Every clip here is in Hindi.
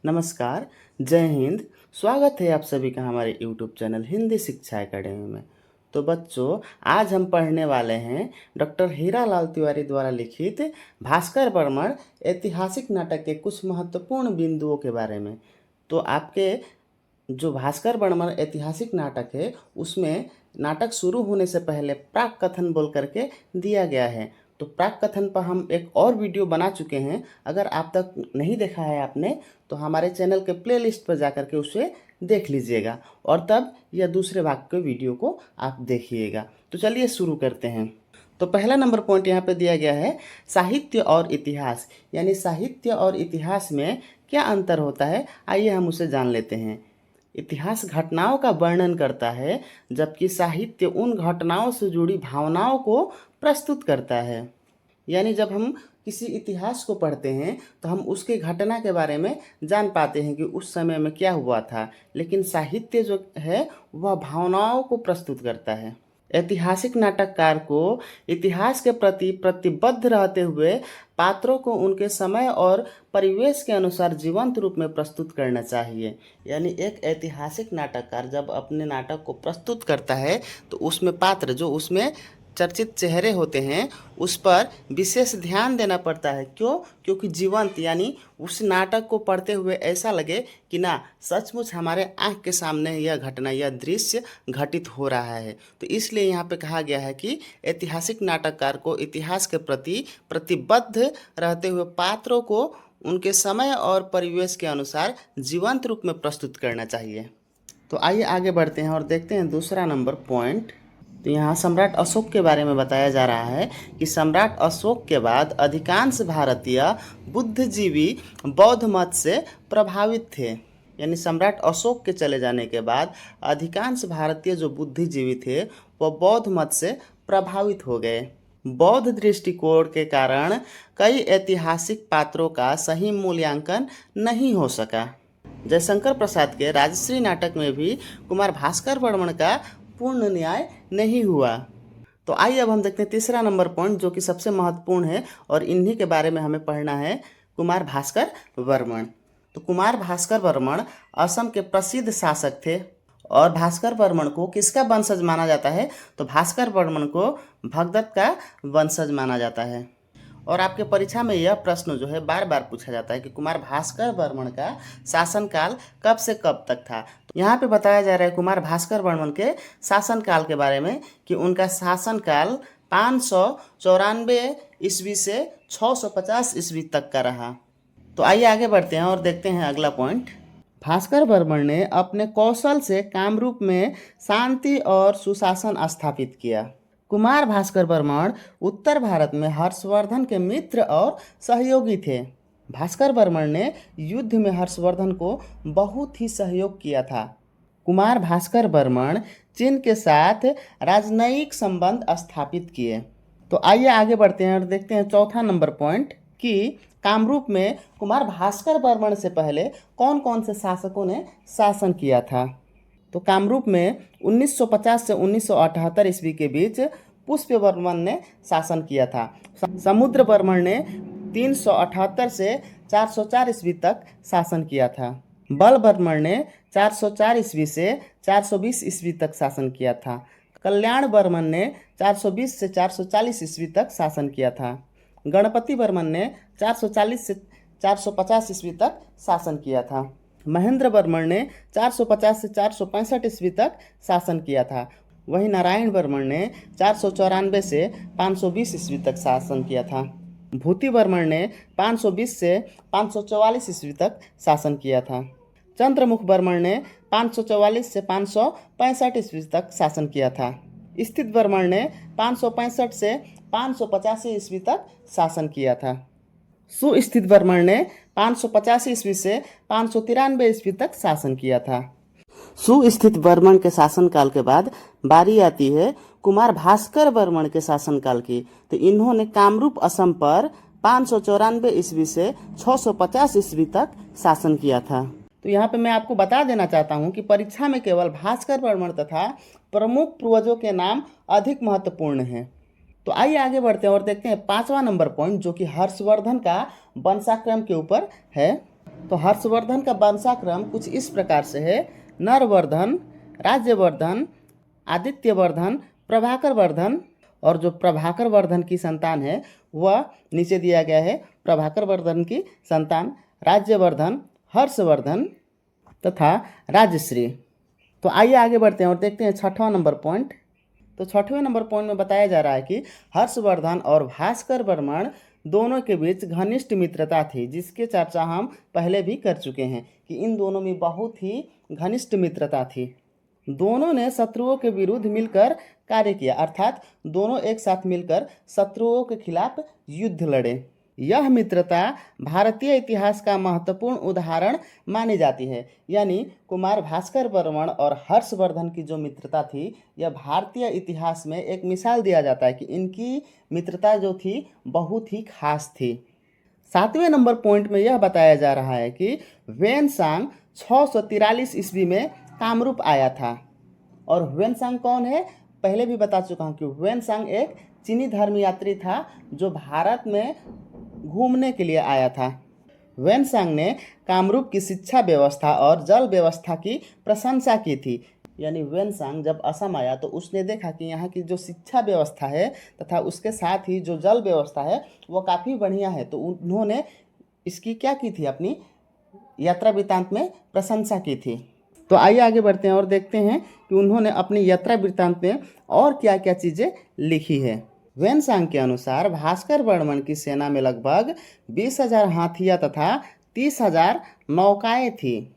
नमस्कार, जय हिंद। स्वागत है आप सभी का हमारे यूट्यूब चैनल हिंदी शिक्षा एकेडमी में। तो बच्चों, आज हम पढ़ने वाले हैं डॉक्टर हीरालाल तिवारी द्वारा लिखित भास्कर बर्मन ऐतिहासिक नाटक के कुछ महत्वपूर्ण बिंदुओं के बारे में। तो आपके जो भास्कर बर्मन ऐतिहासिक नाटक है उसमें नाटक शुरू होने से पहले प्राक कथन बोल करके दिया गया है। तो प्राक कथन पर हम एक और वीडियो बना चुके हैं। अगर आप तक नहीं देखा है आपने तो हमारे चैनल के प्लेलिस्ट पर जाकर के उसे देख लीजिएगा और तब यह दूसरे भाग के वीडियो को आप देखिएगा। तो चलिए शुरू करते हैं। तो पहला नंबर पॉइंट यहाँ पे दिया गया है साहित्य और इतिहास, यानी साहित्य और इतिहास में क्या अंतर होता है, आइए हम उसे जान लेते हैं। इतिहास घटनाओं का वर्णन करता है जबकि साहित्य उन घटनाओं से जुड़ी भावनाओं को प्रस्तुत करता है। यानी जब हम किसी इतिहास को पढ़ते हैं तो हम उसके घटना के बारे में जान पाते हैं कि उस समय में क्या हुआ था, लेकिन साहित्य जो है वह भावनाओं को प्रस्तुत करता है। ऐतिहासिक नाटककार को इतिहास के प्रति प्रतिबद्ध रहते हुए पात्रों को उनके समय और परिवेश के अनुसार जीवंत रूप में प्रस्तुत करना चाहिए। यानी एक ऐतिहासिक नाटककार जब अपने नाटक को प्रस्तुत करता है तो उसमें पात्र जो उसमें चर्चित चेहरे होते हैं उस पर विशेष ध्यान देना पड़ता है। क्यों? क्योंकि जीवंत, यानी उस नाटक को पढ़ते हुए ऐसा लगे कि ना सचमुच हमारे आँख के सामने यह घटना, यह दृश्य घटित हो रहा है। तो इसलिए यहाँ पे कहा गया है कि ऐतिहासिक नाटककार को इतिहास के प्रति प्रतिबद्ध रहते हुए पात्रों को उनके समय और परिवेश के अनुसार जीवंत रूप में प्रस्तुत करना चाहिए। तो आइए आगे बढ़ते हैं और देखते हैं दूसरा नंबर पॉइंट। तो यहाँ सम्राट अशोक के बारे में बताया जा रहा है कि सम्राट अशोक के बाद अधिकांश भारतीय बुद्धिजीवी बौद्ध मत से प्रभावित थे। यानी सम्राट अशोक के चले जाने के बाद अधिकांश भारतीय जो बुद्धिजीवी थे वह बौद्ध मत से प्रभावित हो गए। बौद्ध दृष्टिकोण के कारण कई ऐतिहासिक पात्रों का सही मूल्यांकन नहीं हो सका। जयशंकर प्रसाद के राजश्री नाटक में भी कुमार भास्कर वर्मन का पूर्ण न्याय नहीं हुआ। तो आइए अब हम देखते हैं तीसरा नंबर पॉइंट जो कि सबसे महत्वपूर्ण है और इन्हीं के बारे में हमें पढ़ना है, कुमार भास्कर वर्मन। तो कुमार भास्कर वर्मन असम के प्रसिद्ध शासक थे और भास्कर वर्मन को किसका वंशज माना जाता है? तो भास्कर वर्मन को भगदत्त का वंशज माना जाता है। और आपके परीक्षा में यह प्रश्न जो है बार बार पूछा जाता है कि कुमार भास्कर वर्मन का शासनकाल कब से कब तक था। तो यहाँ पे बताया जा रहा है कुमार भास्कर वर्मन के शासनकाल के बारे में कि उनका शासनकाल 594 ईस्वी से 650 ईस्वी तक का रहा। तो आइए आगे बढ़ते हैं और देखते हैं अगला पॉइंट। भास्कर वर्मन ने अपने कौशल से कामरूप में शांति और सुशासन स्थापित किया। कुमार भास्कर वर्मन उत्तर भारत में हर्षवर्धन के मित्र और सहयोगी थे। भास्कर वर्मन ने युद्ध में हर्षवर्धन को बहुत ही सहयोग किया था। कुमार भास्कर वर्मन चीन के साथ राजनयिक संबंध स्थापित किए। तो आइए आगे बढ़ते हैं और देखते हैं चौथा नंबर पॉइंट कि कामरूप में कुमार भास्कर वर्मन से पहले कौन कौन से शासकों ने शासन किया था। तो कामरूप में 1950 से 1978 ईस्वी के बीच पुष्य वर्मन ने शासन किया था। समुद्र वर्मन ने 378 से 404 ईस्वी तक शासन किया था। बल वर्मन ने 404 ईस्वी से 420 ईस्वी तक शासन किया था। कल्याण वर्मन ने 420 से 440 ईस्वी तक शासन किया था। गणपति वर्मन ने 440 से 450 ईस्वी तक शासन किया था। महेंद्र वर्मन ने 450 से 465 ईस्वी तक शासन किया था। वहीं नारायण वर्मन ने 494 से 520 ईस्वी तक शासन किया था। भूति वर्मन ने 520 से 544 ईस्वी तक शासन किया था। चंद्रमुख वर्मन ने 544 से 565 ईस्वी तक शासन किया था। स्थित वर्मन ने 565 से 585 ईस्वी तक शासन किया था। सुस्थित वर्मन ने 585 ईस्वी से 593 ईस्वी तक शासन किया था। सुस्थित वर्मन के शासनकाल के बाद बारी आती है कुमार भास्कर वर्मन के शासनकाल की। तो इन्होंने कामरूप असम पर 594 ईस्वी से 650 ईस्वी तक शासन किया था। तो यहाँ पे मैं आपको बता देना चाहता हूँ कि परीक्षा में केवल भास्कर वर्मन तथा प्रमुख पूर्वजों के नाम अधिक महत्वपूर्ण हैं। तो आइए आगे बढ़ते हैं और देखते हैं पांचवा नंबर पॉइंट जो कि हर्षवर्धन का वंशाक्रम के ऊपर है। तो हर्षवर्धन का वंशाक्रम कुछ इस प्रकार से है: नरवर्धन, राज्यवर्धन, आदित्यवर्धन, प्रभाकर वर्धन। और जो प्रभाकर वर्धन की संतान है वह नीचे दिया गया है। प्रभाकर वर्धन की संतान राज्यवर्धन, हर्षवर्धन तथा राजश्री। तो आइए आगे बढ़ते हैं और देखते हैं 6वां नंबर पॉइंट। तो 6वें नंबर पॉइंट में बताया जा रहा है कि हर्षवर्धन और भास्कर वर्मण दोनों के बीच घनिष्ठ मित्रता थी, जिसके चर्चा हम पहले भी कर चुके हैं कि इन दोनों में बहुत ही घनिष्ठ मित्रता थी। दोनों ने शत्रुओं के विरुद्ध मिलकर कार्य किया, अर्थात दोनों एक साथ मिलकर शत्रुओं के खिलाफ युद्ध लड़े। यह मित्रता भारतीय इतिहास का महत्वपूर्ण उदाहरण मानी जाती है। यानी कुमार भास्कर वर्मण और हर्षवर्धन की जो मित्रता थी, यह भारतीय इतिहास में एक मिसाल दिया जाता है कि इनकी मित्रता जो थी बहुत ही खास थी। 7वें नंबर पॉइंट में यह बताया जा रहा है कि ह्वेनसांग 643 ईस्वी में कामरूप आया था। और ह्वेनसांग कौन है? पहले भी बता चुका हूँ कि ह्वेनसांग एक चीनी धर्म यात्री था जो भारत में घूमने के लिए आया था। ह्वेनसांग ने कामरूप की शिक्षा व्यवस्था और जल व्यवस्था की प्रशंसा की थी। यानी ह्वेनसांग जब असम आया तो उसने देखा कि यहाँ की जो शिक्षा व्यवस्था है तथा उसके साथ ही जो जल व्यवस्था है वो काफ़ी बढ़िया है। तो उन्होंने इसकी क्या की थी, अपनी यात्रा वृत्तांत में प्रशंसा की थी। तो आइए आगे बढ़ते हैं और देखते हैं कि उन्होंने अपनी यात्रा वृत्तांत में और क्या क्या चीज़ें लिखी है। ह्वेनसांग के अनुसार भास्कर वर्मण की सेना में लगभग 20,000 हाथियाँ तथा 30,000 नौकाएं थी।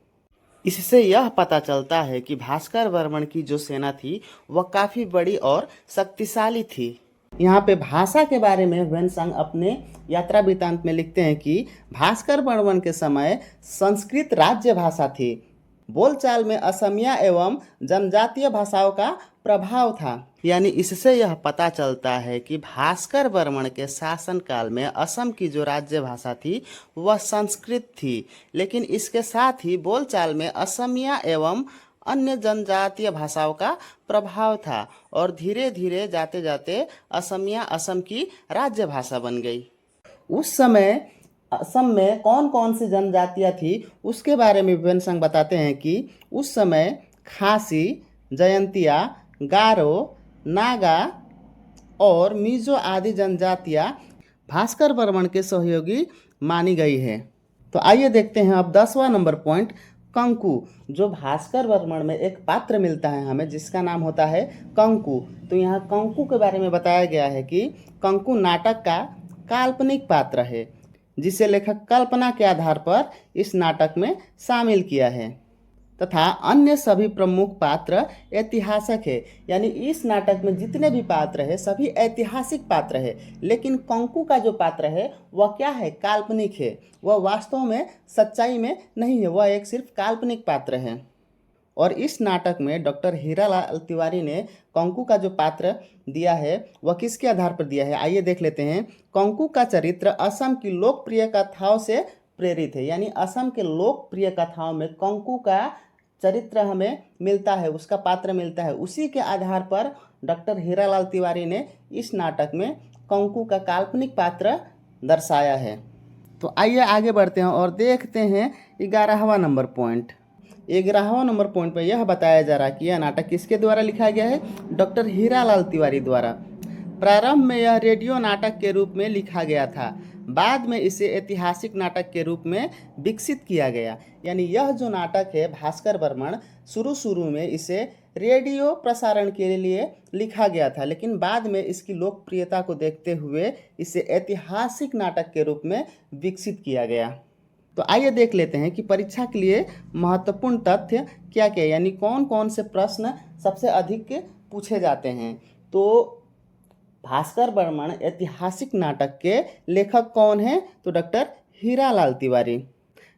इससे यह पता चलता है कि भास्कर वर्मण की जो सेना थी वह काफ़ी बड़ी और शक्तिशाली थी। यहाँ पे भाषा के बारे में ह्वेनसांग अपने यात्रा वृत्तांत में लिखते हैं कि भास्कर वर्मण के समय संस्कृत राज्य भाषा थी। बोलचाल में असमिया एवं जनजातीय भाषाओं का प्रभाव था। यानी इससे यह पता चलता है कि भास्कर वर्मण के शासनकाल में असम की जो राज्य भाषा थी वह संस्कृत थी, लेकिन इसके साथ ही बोलचाल में असमिया एवं अन्य जनजातीय भाषाओं का प्रभाव था और धीरे धीरे जाते जाते असमिया असम की राज्य भाषा बन गई। उस समय असम में कौन कौन सी जनजातियाँ थी उसके बारे में ह्वेनसांग बताते हैं कि उस समय खासी, जयंतिया, गारो, नागा और मिजो आदि जनजातियाँ भास्कर वर्मण के सहयोगी मानी गई है। तो आइए देखते हैं अब 10वां नंबर पॉइंट, कंकु। जो भास्कर वर्मण में एक पात्र मिलता है हमें जिसका नाम होता है कंकु। तो यहाँ कंकु के बारे में बताया गया है कि कंकु नाटक का काल्पनिक पात्र है जिसे लेखक कल्पना के आधार पर इस नाटक में शामिल किया है तथा अन्य सभी प्रमुख पात्र ऐतिहासिक है। यानी इस नाटक में जितने भी पात्र है सभी ऐतिहासिक पात्र है, लेकिन कंकु का जो पात्र है वह क्या है, काल्पनिक है। वह वास्तव में सच्चाई में नहीं है, वह एक सिर्फ काल्पनिक पात्र है। और इस नाटक में डॉक्टर हीरालाल तिवारी ने कंकु का जो पात्र दिया है वह किसके आधार पर दिया है, आइए देख लेते हैं। कंकु का चरित्र असम की लोकप्रिय कथाओं से प्रेरित है। यानी असम के लोकप्रिय कथाओं में कंकु का चरित्र हमें मिलता है, उसका पात्र मिलता है। उसी के आधार पर डॉक्टर हीरालाल तिवारी ने इस नाटक में कंकु का काल्पनिक पात्र दर्शाया है। तो आइए आगे बढ़ते हैं और देखते हैं 11वां नंबर पॉइंट। 11वां नंबर पॉइंट पर यह बताया जा रहा है कि यह नाटक किसके द्वारा लिखा गया है, डॉक्टर हीरालाल तिवारी द्वारा। प्रारंभ में यह रेडियो नाटक के रूप में लिखा गया था, बाद में इसे ऐतिहासिक नाटक के रूप में विकसित किया गया। यानी यह जो नाटक है भास्कर वर्मण, शुरू में इसे रेडियो प्रसारण के लिए लिखा गया था, लेकिन बाद में इसकी लोकप्रियता को देखते हुए इसे ऐतिहासिक नाटक के रूप में विकसित किया गया। तो आइए देख लेते हैं कि परीक्षा के लिए महत्वपूर्ण तथ्य क्या क्या, यानी कौन कौन से प्रश्न सबसे अधिक पूछे जाते हैं। तो भास्कर वर्मण ऐतिहासिक नाटक के लेखक कौन हैं, तो डॉक्टर हीरालाल तिवारी।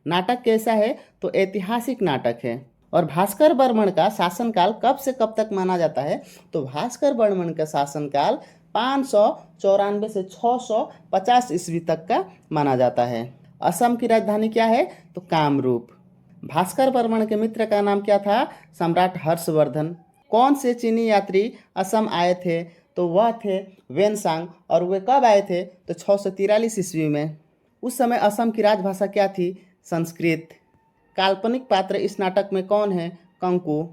नाटक कैसा है, तो ऐतिहासिक नाटक है। और भास्कर वर्मण का शासनकाल कब से कब तक माना जाता है, तो भास्कर वर्मण का शासनकाल 594 से 650 ईस्वी तक का माना जाता है। असम की राजधानी क्या है, तो कामरूप। भास्कर वर्मण के मित्र का नाम क्या था, सम्राट हर्षवर्धन। कौन से चीनी यात्री असम आए थे, तो वह थे ह्वेनसांग। और वे कब आए थे, तो 643 ईस्वी में। उस समय असम की राजभाषा क्या थी, संस्कृत। काल्पनिक पात्र इस नाटक में कौन है? कंकु।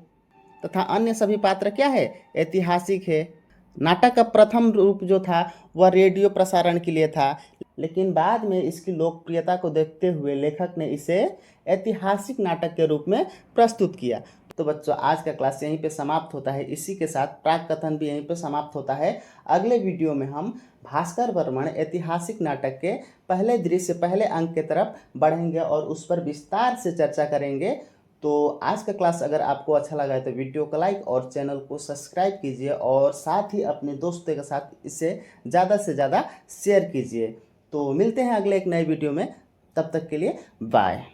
तथा अन्य सभी पात्र क्या है? ऐतिहासिक है। नाटक का प्रथम रूप जो था वह रेडियो प्रसारण के लिए था, लेकिन बाद में इसकी लोकप्रियता को देखते हुए लेखक ने इसे ऐतिहासिक नाटक के रूप में प्रस्तुत किया। तो बच्चों, आज का क्लास यहीं पे समाप्त होता है। इसी के साथ प्राक कथन भी यहीं पे समाप्त होता है। अगले वीडियो में हम भास्कर वर्मण ऐतिहासिक नाटक के पहले दृश्य, पहले अंक के तरफ बढ़ेंगे और उस पर विस्तार से चर्चा करेंगे। तो आज का क्लास अगर आपको अच्छा लगा है तो वीडियो को लाइक और चैनल को सब्सक्राइब कीजिए और साथ ही अपने दोस्तों के साथ इसे ज़्यादा से ज़्यादा शेयर कीजिए। तो मिलते हैं अगले एक नए वीडियो में, तब तक के लिए बाय।